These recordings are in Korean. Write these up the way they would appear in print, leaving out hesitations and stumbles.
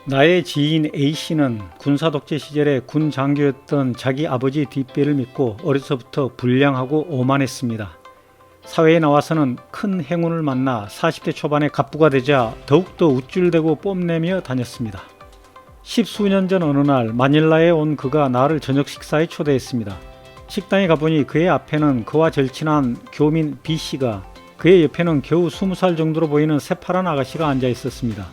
나의 지인 A씨는 군사독재 시절에 군 장교였던 자기 아버지 뒷배를 믿고 어려서부터 불량하고 오만했습니다. 사회에 나와서는 큰 행운을 만나 40대 초반에 갑부가 되자 더욱더 우쭐대고 뽐내며 다녔습니다. 10수년 전 어느 날 마닐라에 온 그가 나를 저녁 식사에 초대했습니다. 식당에 가보니 그의 앞에는 그와 절친한 교민 B씨가, 그의 옆에는 겨우 20살 정도로 보이는 새파란 아가씨가 앉아 있었습니다.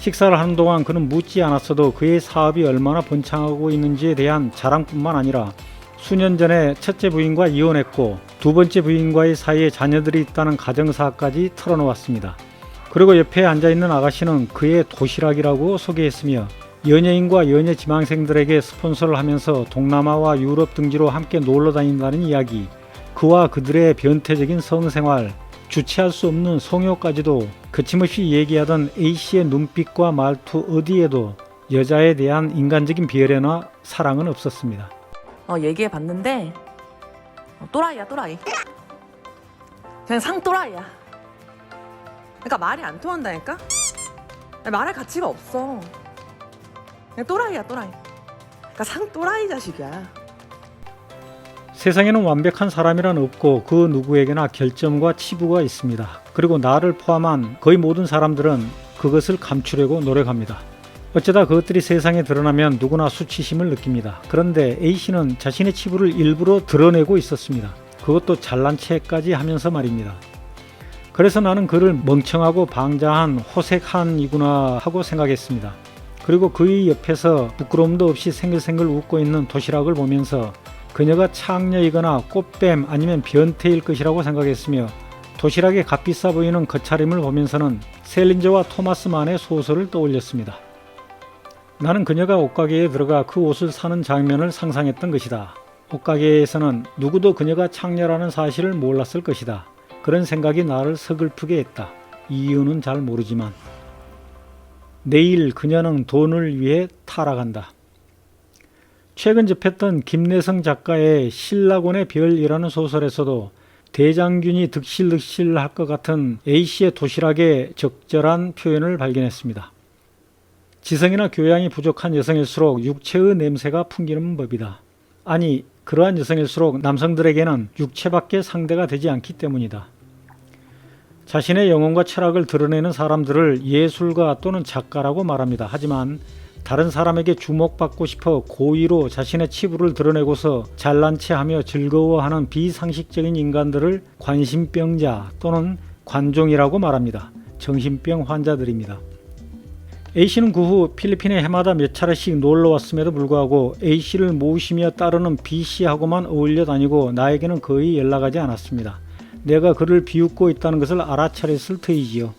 식사를 하는 동안 그는 묻지 않았어도 그의 사업이 얼마나 번창하고 있는지에 대한 자랑뿐만 아니라 수년 전에 첫째 부인과 이혼했고 두 번째 부인과의 사이에 자녀들이 있다는 가정사까지 털어놓았습니다. 그리고 옆에 앉아있는 아가씨는 그의 도시락이라고 소개했으며 연예인과 연예 지망생들에게 스폰서를 하면서 동남아와 유럽 등지로 함께 놀러 다닌다는 이야기, 그와 그들의 변태적인 성생활, 주체할 수 없는 성욕까지도 거침없이 얘기하던 A씨의 눈빛과 말투 어디에도 여자에 대한 인간적인 배려나 사랑은 없었습니다. 얘기해봤는데 또라이야 또라이. 그냥 상또라이야. 그러니까 말이 안 통한다니까? 말할 가치가 없어. 그냥 또라이야 또라이. 그러니까 상또라이 자식이야. 세상에는 완벽한 사람이란 없고 그 누구에게나 결점과 치부가 있습니다. 그리고 나를 포함한 거의 모든 사람들은 그것을 감추려고 노력합니다. 어쩌다 그것들이 세상에 드러나면 누구나 수치심을 느낍니다. 그런데 A씨는 자신의 치부를 일부러 드러내고 있었습니다. 그것도 잘난 체까지 하면서 말입니다. 그래서 나는 그를 멍청하고 방자한 호색한이구나 하고 생각했습니다. 그리고 그의 옆에서 부끄러움도 없이 생글생글 웃고 있는 도시락을 보면서 그녀가 창녀이거나 꽃뱀 아니면 변태일 것이라고 생각했으며 도시락에 값비싸 보이는 겉차림을 보면서는 셀린저와 토마스 만의 소설을 떠올렸습니다. 나는 그녀가 옷가게에 들어가 그 옷을 사는 장면을 상상했던 것이다. 옷가게에서는 누구도 그녀가 창녀라는 사실을 몰랐을 것이다. 그런 생각이 나를 서글프게 했다. 이유는 잘 모르지만. 내일 그녀는 돈을 위해 타락한다. 최근 접했던 김내성 작가의 신라곤의 별이라는 소설에서도 대장균이 득실득실할 것 같은 A씨의 도시락에 적절한 표현을 발견했습니다. 지성이나 교양이 부족한 여성일수록 육체의 냄새가 풍기는 법이다. 아니, 그러한 여성일수록 남성들에게는 육체밖에 상대가 되지 않기 때문이다. 자신의 영혼과 철학을 드러내는 사람들을 예술가 또는 작가라고 말합니다. 하지만 다른 사람에게 주목받고 싶어 고의로 자신의 치부를 드러내고서 잘난 체하며 즐거워하는 비상식적인 인간들을 관심병자 또는 관종이라고 말합니다. 정신병 환자들입니다. A씨는 그 후 필리핀에 해마다 몇 차례씩 놀러 왔음에도 불구하고 A씨를 모시며 따르는 B씨하고만 어울려 다니고 나에게는 거의 연락하지 않았습니다. 내가 그를 비웃고 있다는 것을 알아차렸을 터이지요.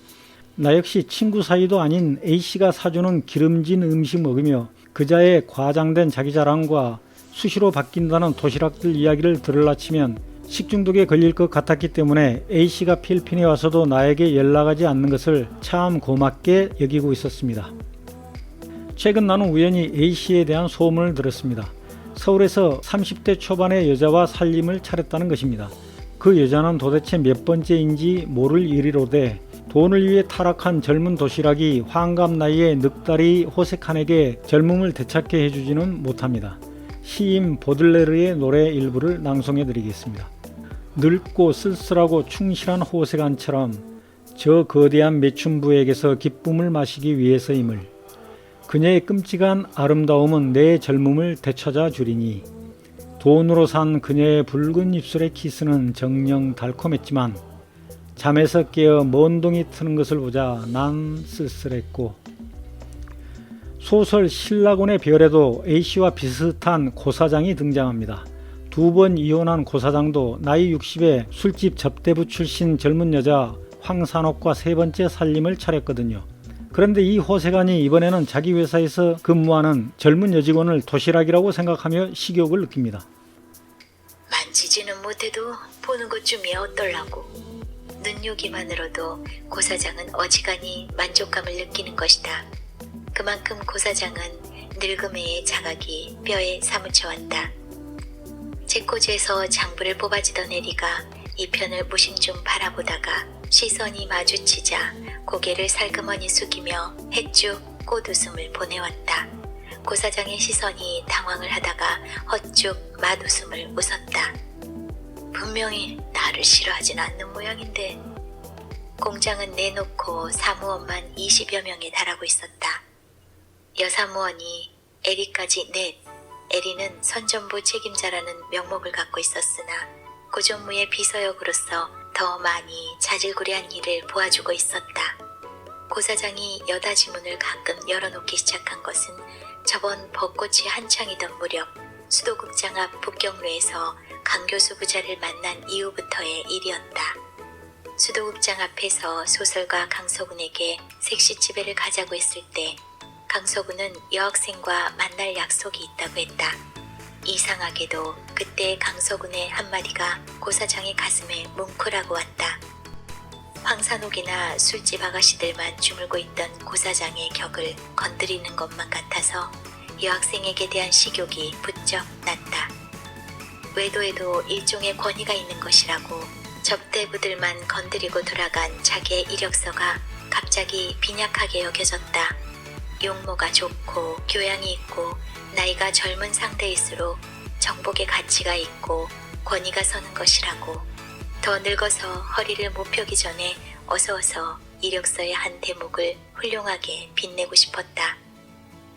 나 역시 친구 사이도 아닌 A씨가 사주는 기름진 음식 먹으며 그자의 과장된 자기 자랑과 수시로 바뀐다는 도시락들 이야기를 들으려 치면 식중독에 걸릴 것 같았기 때문에 A씨가 필리핀에 와서도 나에게 연락하지 않는 것을 참 고맙게 여기고 있었습니다. 최근 나는 우연히 A씨에 대한 소문을 들었습니다. 서울에서 30대 초반의 여자와 살림을 차렸다는 것입니다. 그 여자는 도대체 몇 번째인지 모를 일이로되 돈을 위해 타락한 젊은 도시락이 환갑 나이에 늑다리 호색한에게 젊음을 되찾게 해주지는 못합니다. 시인 보들레르의 노래 일부를 낭송해 드리겠습니다. 늙고 쓸쓸하고 충실한 호색한처럼 저 거대한 매춘부에게서 기쁨을 마시기 위해서임을, 그녀의 끔찍한 아름다움은 내 젊음을 되찾아 주리니, 돈으로 산 그녀의 붉은 입술의 키스는 정녕 달콤했지만 잠에서 깨어 먼동이 트는 것을 보자 난 쓸쓸했고. 소설 신라곤의 별에도 A씨와 비슷한 고사장이 등장합니다. 2번 이혼한 고사장도 나이 60에 술집 접대부 출신 젊은 여자 황산옥과 세 번째 살림을 차렸거든요. 그런데 이 호세간이 이번에는 자기 회사에서 근무하는 젊은 여직원을 도시락이라고 생각하며 식욕을 느낍니다. 만지지는 못해도 보는 것쯤이야 어떨라고. 눈요기만으로도 고사장은 어지간히 만족감을 느끼는 것이다. 그만큼 고사장은 늙음의 자각이 뼈에 사무쳐왔다. 제코즈에서 장부를 뽑아지던 에리가 이 편을 무심좀 바라보다가 시선이 마주치자 고개를 살그머니 숙이며 해쭉 꽃웃음을 보내왔다. 고사장의 시선이 당황을 하다가 헛쭉 맛웃음을 웃었다. 분명히 나를 싫어하진 않는 모양인데. 공장은 내놓고 사무원만 20여 명에 달하고 있었다. 여사무원이 에리까지 넷. 에리는 선전부 책임자라는 명목을 갖고 있었으나 고전무의 비서역으로서 더 많이 자질구레한 일을 도와주고 있었다. 고사장이 여다지문을 가끔 열어놓기 시작한 것은 저번 벚꽃이 한창이던 무렵 수도극장 앞 북경로에서 강교수 부자를 만난 이후부터의 일이었다. 수도극장 앞에서 소설가 강서군에게 색시집회를 가자고 했을 때 강서군은 여학생과 만날 약속이 있다고 했다. 이상하게도 그때 강서군의 한마디가 고사장의 가슴에 뭉클하고 왔다. 황산옥이나 술집 아가씨들만 주물고 있던 고사장의 격을 건드리는 것만 같아서 여학생에게 대한 식욕이 부쩍 났다. 외도에도 일종의 권위가 있는 것이라고 접대부들만 건드리고 돌아간 자기의 이력서가 갑자기 빈약하게 여겨졌다. 용모가 좋고 교양이 있고 나이가 젊은 상대일수록 정복의 가치가 있고 권위가 서는 것이라고. 더 늙어서 허리를 못 펴기 전에 어서 이력서의 한 대목을 훌륭하게 빛내고 싶었다.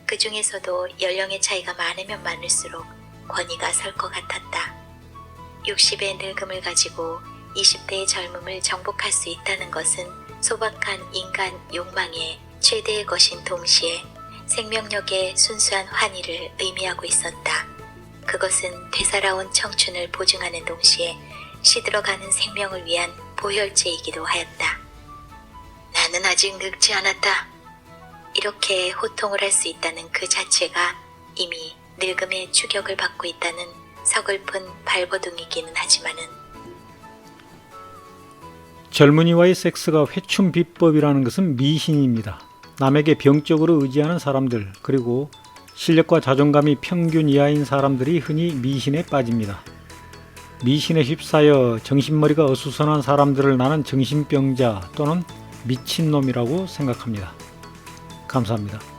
그 중에서도 연령의 차이가 많으면 많을수록 권위가 설 것 같았다. 60의 늙음을 가지고 20대의 젊음을 정복할 수 있다는 것은 소박한 인간 욕망의 최대의 것인 동시에 생명력의 순수한 환희를 의미하고 있었다. 그것은 되살아온 청춘을 보증하는 동시에 시들어가는 생명을 위한 보혈제이기도 하였다. 나는 아직 늙지 않았다. 이렇게 호통을 할 수 있다는 그 자체가 이미 늙음의 추격을 받고 있다는 서글픈 발버둥이기는 하지만은 젊은이와의 섹스가 회춘 비법이라는 것은 미신입니다. 남에게 병적으로 의지하는 사람들, 그리고 실력과 자존감이 평균 이하인 사람들이 흔히 미신에 빠집니다. 미신에 휩싸여 정신머리가 어수선한 사람들을 나는 정신병자 또는 미친놈이라고 생각합니다. 감사합니다.